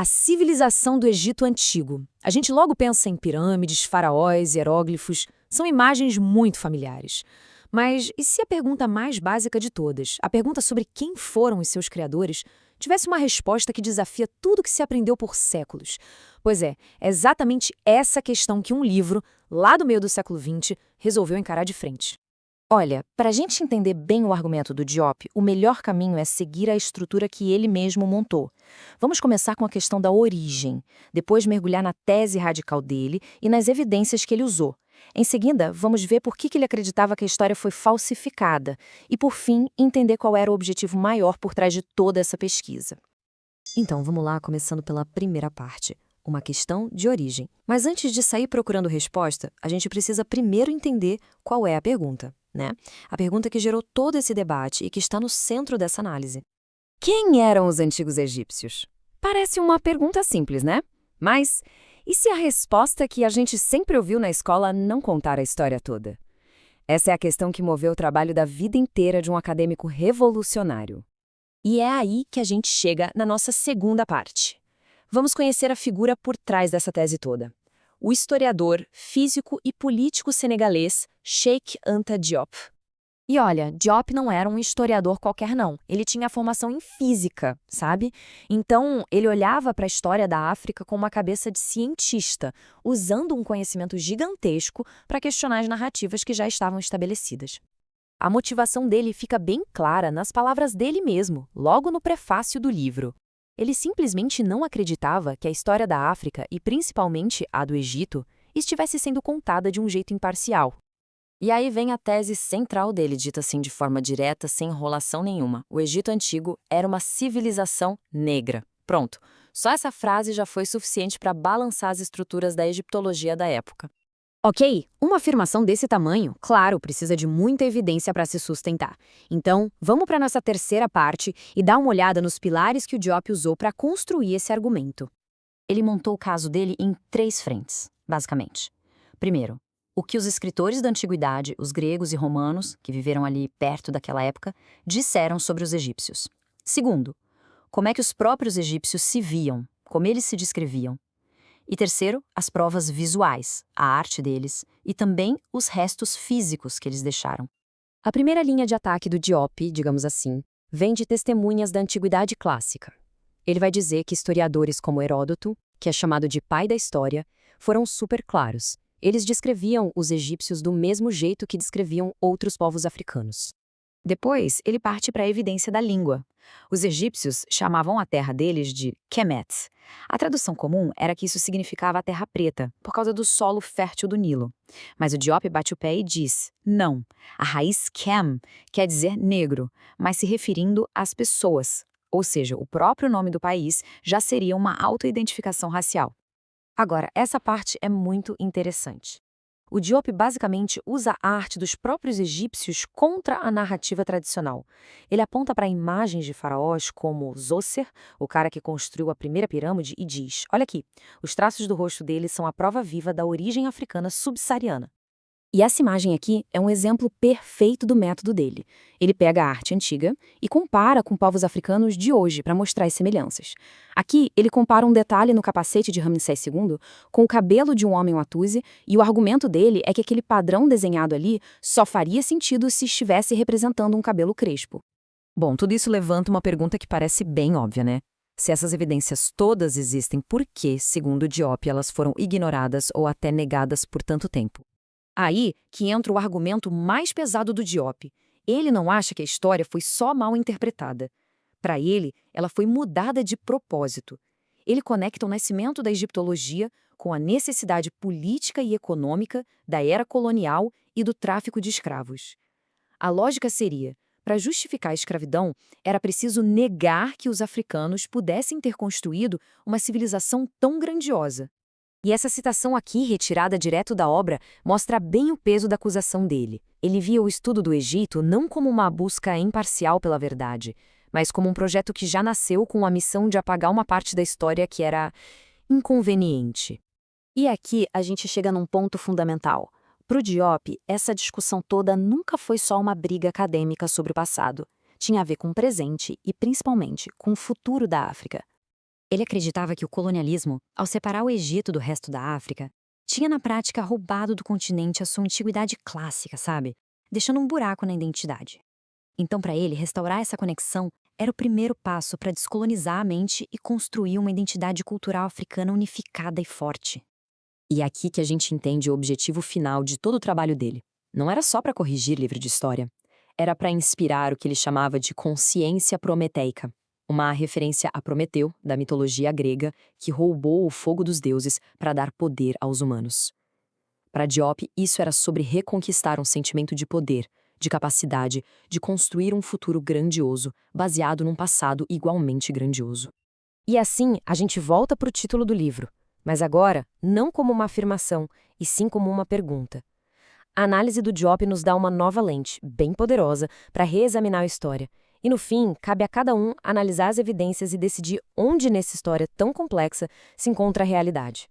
A civilização do Egito Antigo. A gente logo pensa em pirâmides, faraós, hieróglifos. São imagens muito familiares. Mas e se a pergunta mais básica de todas, a pergunta sobre quem foram os seus criadores, tivesse uma resposta que desafia tudo o que se aprendeu por séculos? Pois é exatamente essa questão que um livro, lá do meio do século XX, resolveu encarar de frente. Olha, para a gente entender bem o argumento do Diop, o melhor caminho é seguir a estrutura que ele mesmo montou. Vamos começar com a questão da origem, depois mergulhar na tese radical dele e nas evidências que ele usou. Em seguida, vamos ver por que ele acreditava que a história foi falsificada e, por fim, entender qual era o objetivo maior por trás de toda essa pesquisa. Então, vamos lá, começando pela primeira parte. Uma questão de origem. Mas antes de sair procurando resposta, a gente precisa primeiro entender qual é a pergunta, né? A pergunta que gerou todo esse debate e que está no centro dessa análise. Quem eram os antigos egípcios? Parece uma pergunta simples, né? Mas e se a resposta que a gente sempre ouviu na escola não contar a história toda? Essa é a questão que moveu o trabalho da vida inteira de um acadêmico revolucionário. E é aí que a gente chega na nossa segunda parte. Vamos conhecer a figura por trás dessa tese toda. O historiador, físico e político senegalês Cheikh Anta Diop. E olha, Diop não era um historiador qualquer não. Ele tinha formação em física, sabe? Então, ele olhava para a história da África com uma cabeça de cientista, usando um conhecimento gigantesco para questionar as narrativas que já estavam estabelecidas. A motivação dele fica bem clara nas palavras dele mesmo, logo no prefácio do livro. Ele simplesmente não acreditava que a história da África, e principalmente a do Egito, estivesse sendo contada de um jeito imparcial. E aí vem a tese central dele, dita assim de forma direta, sem enrolação nenhuma. O Egito Antigo era uma civilização negra. Pronto. Só essa frase já foi suficiente para balançar as estruturas da egiptologia da época. Ok, uma afirmação desse tamanho, claro, precisa de muita evidência para se sustentar. Então, vamos para a nossa terceira parte e dar uma olhada nos pilares que o Diop usou para construir esse argumento. Ele montou o caso dele em 3 frentes, basicamente. Primeiro, o que os escritores da antiguidade, os gregos e romanos, que viveram ali perto daquela época, disseram sobre os egípcios. Segundo, como é que os próprios egípcios se viam, como eles se descreviam. E terceiro, as provas visuais, a arte deles e também os restos físicos que eles deixaram. A primeira linha de ataque do Diop, digamos assim, vem de testemunhas da antiguidade clássica. Ele vai dizer que historiadores como Heródoto, que é chamado de pai da história, foram super claros. Eles descreviam os egípcios do mesmo jeito que descreviam outros povos africanos. Depois, ele parte para a evidência da língua. Os egípcios chamavam a terra deles de Kemet. A tradução comum era que isso significava a terra preta, por causa do solo fértil do Nilo. Mas o Diop bate o pé e diz, não, a raiz Kem quer dizer negro, mas se referindo às pessoas. Ou seja, o próprio nome do país já seria uma autoidentificação racial. Agora, essa parte é muito interessante. O Diop basicamente usa a arte dos próprios egípcios contra a narrativa tradicional. Ele aponta para imagens de faraós como Zoser, o cara que construiu a primeira pirâmide, e diz, olha aqui, os traços do rosto dele são a prova viva da origem africana subsaariana. E essa imagem aqui é um exemplo perfeito do método dele. Ele pega a arte antiga e compara com povos africanos de hoje para mostrar as semelhanças. Aqui, ele compara um detalhe no capacete de Ramsés II com o cabelo de um homem Watusi, e o argumento dele é que aquele padrão desenhado ali só faria sentido se estivesse representando um cabelo crespo. Bom, tudo isso levanta uma pergunta que parece bem óbvia, né? Se essas evidências todas existem, por que, segundo Diop, elas foram ignoradas ou até negadas por tanto tempo? Aí que entra o argumento mais pesado do Diop. Ele não acha que a história foi só mal interpretada. Para ele, ela foi mudada de propósito. Ele conecta o nascimento da egiptologia com a necessidade política e econômica da era colonial e do tráfico de escravos. A lógica seria, para justificar a escravidão, era preciso negar que os africanos pudessem ter construído uma civilização tão grandiosa. E essa citação aqui, retirada direto da obra, mostra bem o peso da acusação dele. Ele via o estudo do Egito não como uma busca imparcial pela verdade, mas como um projeto que já nasceu com a missão de apagar uma parte da história que era inconveniente. E aqui a gente chega num ponto fundamental. Para o Diop, essa discussão toda nunca foi só uma briga acadêmica sobre o passado. Tinha a ver com o presente e, principalmente, com o futuro da África. Ele acreditava que o colonialismo, ao separar o Egito do resto da África, tinha na prática roubado do continente a sua antiguidade clássica, sabe? Deixando um buraco na identidade. Então, para ele, restaurar essa conexão era o primeiro passo para descolonizar a mente e construir uma identidade cultural africana unificada e forte. E é aqui que a gente entende o objetivo final de todo o trabalho dele. Não era só para corrigir livro de história. Era para inspirar o que ele chamava de consciência prometeica, uma referência a Prometeu, da mitologia grega, que roubou o fogo dos deuses para dar poder aos humanos. Para Diop, isso era sobre reconquistar um sentimento de poder, de capacidade, de construir um futuro grandioso, baseado num passado igualmente grandioso. E assim, a gente volta para o título do livro, mas agora não como uma afirmação, e sim como uma pergunta. A análise do Diop nos dá uma nova lente, bem poderosa, para reexaminar a história. E no fim, cabe a cada um analisar as evidências e decidir onde nessa história tão complexa se encontra a realidade.